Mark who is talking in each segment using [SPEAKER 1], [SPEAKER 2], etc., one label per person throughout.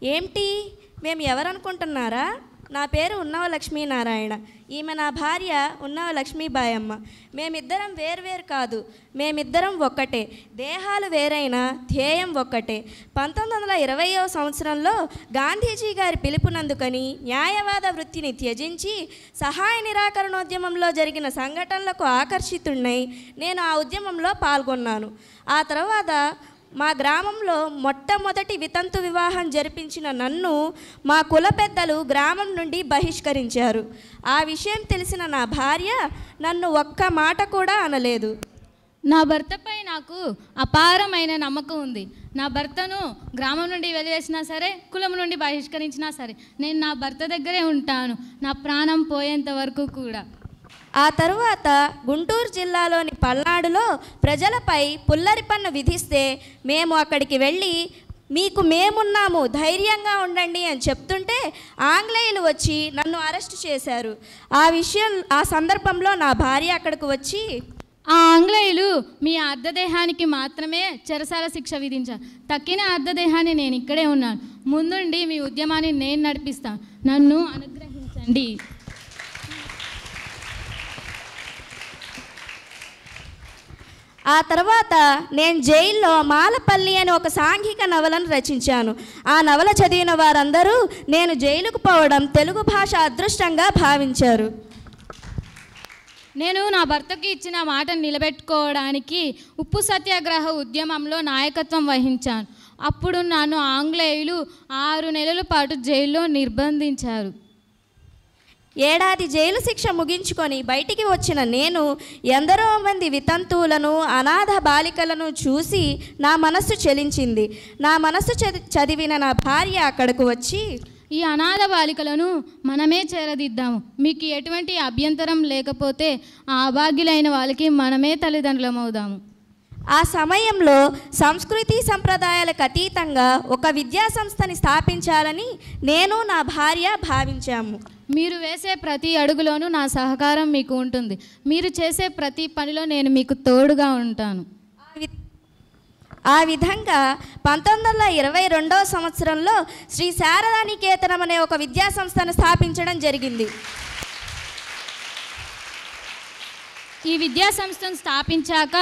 [SPEAKER 1] ఏమిటి మేము ఎవరనుకుంటున్నారా? నా పేరు ఉన్నవ లక్ష్మీనారాయణ. ఈమె నా భార్య ఉన్నవ లక్ష్మీబాయమ్మ. మేమిద్దరం వేర్వేరు కాదు, మేమిద్దరం ఒక్కటే. దేహాలు వేరైనా ధ్యేయం ఒక్కటే. 1920వ సంవత్సరంలో గాంధీజీ గారి పిలుపునందుకని న్యాయవాద వృత్తిని త్యజించి సహాయ నిరాకరణోద్యమంలో జరిగిన సంఘటనలకు ఆకర్షితున్నై నేను ఆ ఉద్యమంలో పాల్గొన్నాను. ఆ తర్వాత మా గ్రామంలో మొట్టమొదటి వితంతు వివాహం జరిపించిన నన్ను మా కుల పెద్దలు గ్రామం నుండి బహిష్కరించారు. ఆ విషయం తెలిసిన నా భార్య నన్ను ఒక్క మాట కూడా అనలేదు.
[SPEAKER 2] నా భర్తపై నాకు అపారమైన నమ్మకం ఉంది. నా భర్తను గ్రామం నుండి వెలివేసినా సరే, కులం నుండి బహిష్కరించినా సరే, నేను నా భర్త దగ్గరే ఉంటాను, నా ప్రాణం పోయేంత వరకు కూడా.
[SPEAKER 1] ఆ తరువాత గుంటూరు జిల్లాలోని పల్నాడులో ప్రజలపై పుల్లరి పన్ను విధిస్తే మేము అక్కడికి వెళ్ళి మీకు మేమున్నాము, ధైర్యంగా ఉండండి అని చెప్తుంటే ఆంగ్లేయులు వచ్చి నన్ను అరెస్ట్ చేశారు. ఆ సందర్భంలో నా భార్య అక్కడికి వచ్చి,
[SPEAKER 2] ఆ ఆంగ్లేయులు మీ అర్ధదేహానికి మాత్రమే చెరసాల శిక్ష విధించారు, తక్కిన అర్ధదేహాన్ని నేను ఇక్కడే ఉన్నాను, ముందుండి మీ ఉద్యమాన్ని నేను నడిపిస్తాను, నన్ను అనుగ్రహించండి.
[SPEAKER 1] ఆ తర్వాత నేను జైల్లో మాలపల్లి అని ఒక సాంఘిక నవలను రచించాను. ఆ నవల చదివిన వారందరూ నేను జైలుకు పోవడం తెలుగు భాష అదృష్టంగా భావించారు.
[SPEAKER 2] నేను నా భర్తకి ఇచ్చిన మాటను నిలబెట్టుకోవడానికి ఉప్పు సత్యాగ్రహ ఉద్యమంలో నాయకత్వం వహించాను. అప్పుడు నన్ను ఆంగ్లేయులు 6 నెలల పాటు జైల్లో నిర్బంధించారు.
[SPEAKER 1] ఏడాది జైలు శిక్ష ముగించుకొని బయటికి వచ్చిన నేను ఎందరో మంది వితంతువులను, అనాథ బాలికలను చూసి నా మనస్సు చలించింది. నా మనస్సు చదివిన నా భార్య అక్కడకు వచ్చి,
[SPEAKER 2] ఈ అనాథ బాలికలను మనమే చేరదిద్దాము, మీకు ఎటువంటి అభ్యంతరం లేకపోతే ఆ అభాగ్యులైన వాళ్ళకి మనమే తల్లిదండ్రులమవుదాము.
[SPEAKER 1] ఆ సమయంలో సంస్కృతి సంప్రదాయాలకు అతీతంగా ఒక విద్యా సంస్థని స్థాపించాలని నేను నా భార్య భావించాము.
[SPEAKER 2] మీరు వేసే ప్రతి అడుగులోనూ నా సహకారం మీకు ఉంటుంది. మీరు చేసే ప్రతి పనిలో నేను మీకు తోడుగా ఉంటాను.
[SPEAKER 1] ఆ విధంగా 1922వ సంవత్సరంలో శ్రీ శారదా నికేతనం అనే ఒక విద్యా సంస్థను స్థాపించడం జరిగింది.
[SPEAKER 2] ఈ విద్యా సంస్థను స్థాపించాక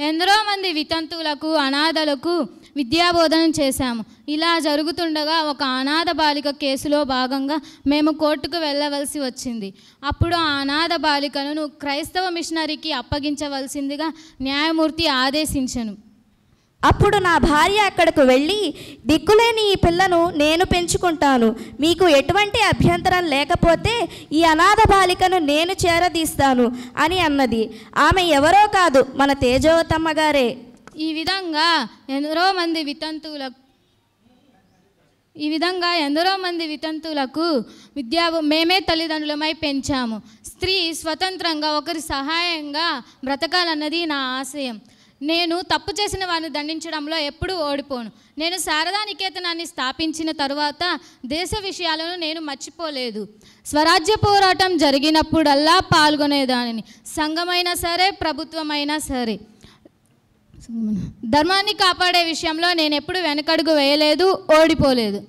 [SPEAKER 2] ఎందరో మంది వితంతువులకు, అనాథలకు విద్యాబోధన చేశాము. ఇలా జరుగుతుండగా ఒక అనాథ బాలిక కేసులో భాగంగా మేము కోర్టుకు వెళ్ళవలసి వచ్చింది. అప్పుడు ఆ అనాథ బాలికలను క్రైస్తవ మిషనరీకి అప్పగించవలసిందిగా న్యాయమూర్తి ఆదేశించెను.
[SPEAKER 1] అప్పుడు నా భార్య అక్కడకు వెళ్ళి, దిక్కులేని ఈ పిల్లను నేను పెంచుకుంటాను, మీకు ఎటువంటి అభ్యంతరం లేకపోతే ఈ అనాథ బాలికను నేను చేరదీస్తాను అని అన్నది. ఆమె ఎవరో కాదు, మన తేజవతమ్మ గారే.
[SPEAKER 2] ఈ విధంగా ఎందరో మంది వితంతువులకు మేమే తల్లిదండ్రులమై పెంచాము. స్త్రీ స్వతంత్రంగా ఒకరి సహాయంగా బ్రతకాలన్నది నా ఆశయం. నేను తప్పు చేసిన వారిని దండించడంలో ఎప్పుడూ ఓడిపోను. నేను శారదా నికేతనాన్ని స్థాపించిన తరువాత దేశ విషయాలను నేను మర్చిపోలేదు. స్వరాజ్య పోరాటం జరిగినప్పుడల్లా పాల్గొనేదానిని, సంఘమైనా సరే, ప్రభుత్వమైనా సరే. ధర్మాన్ని కాపాడే విషయంలో నేను ఎప్పుడు వెనకడుగు వేయలేదు, ఓడిపోలేదు.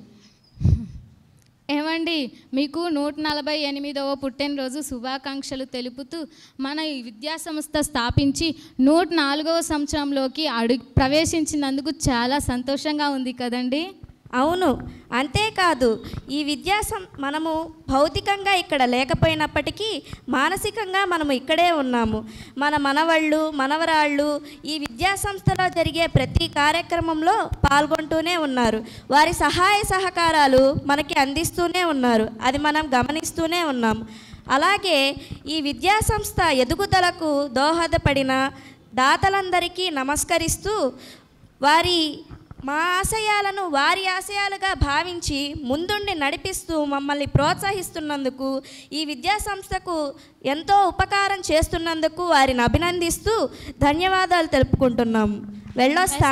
[SPEAKER 2] ఏమండి, మీకు 148వ పుట్టినరోజు శుభాకాంక్షలు తెలుపుతూ మన ఈ విద్యా సంస్థ స్థాపించి 104వ సంవత్సరంలోకి ప్రవేశించినందుకు చాలా సంతోషంగా ఉంది కదండి?
[SPEAKER 1] అవును, అంతేకాదు ఈ మనము భౌతికంగా ఇక్కడ లేకపోయినప్పటికీ మానసికంగా మనము ఇక్కడే ఉన్నాము. మన మనవళ్ళు, మనవరాళ్ళు ఈ విద్యా సంస్థలో జరిగే ప్రతి కార్యక్రమంలో పాల్గొంటూనే ఉన్నారు. వారి సహాయ సహకారాలు మనకి అందిస్తూనే ఉన్నారు. అది మనం గమనిస్తూనే ఉన్నాము. అలాగే ఈ విద్యా సంస్థ ఎదుగుదలకు దోహదపడిన దాతలందరికీ నమస్కరిస్తూ మా ఆశయాలను వారి ఆశయాలుగా భావించి ముందుండి నడిపిస్తూ మమ్మల్ని ప్రోత్సహిస్తున్నందుకు, ఈ విద్యా సంస్థకు ఎంతో ఉపకారం చేస్తున్నందుకు వారిని అభినందిస్తూ ధన్యవాదాలు తెలుపుకుంటున్నాము. వెళ్ళొస్తా.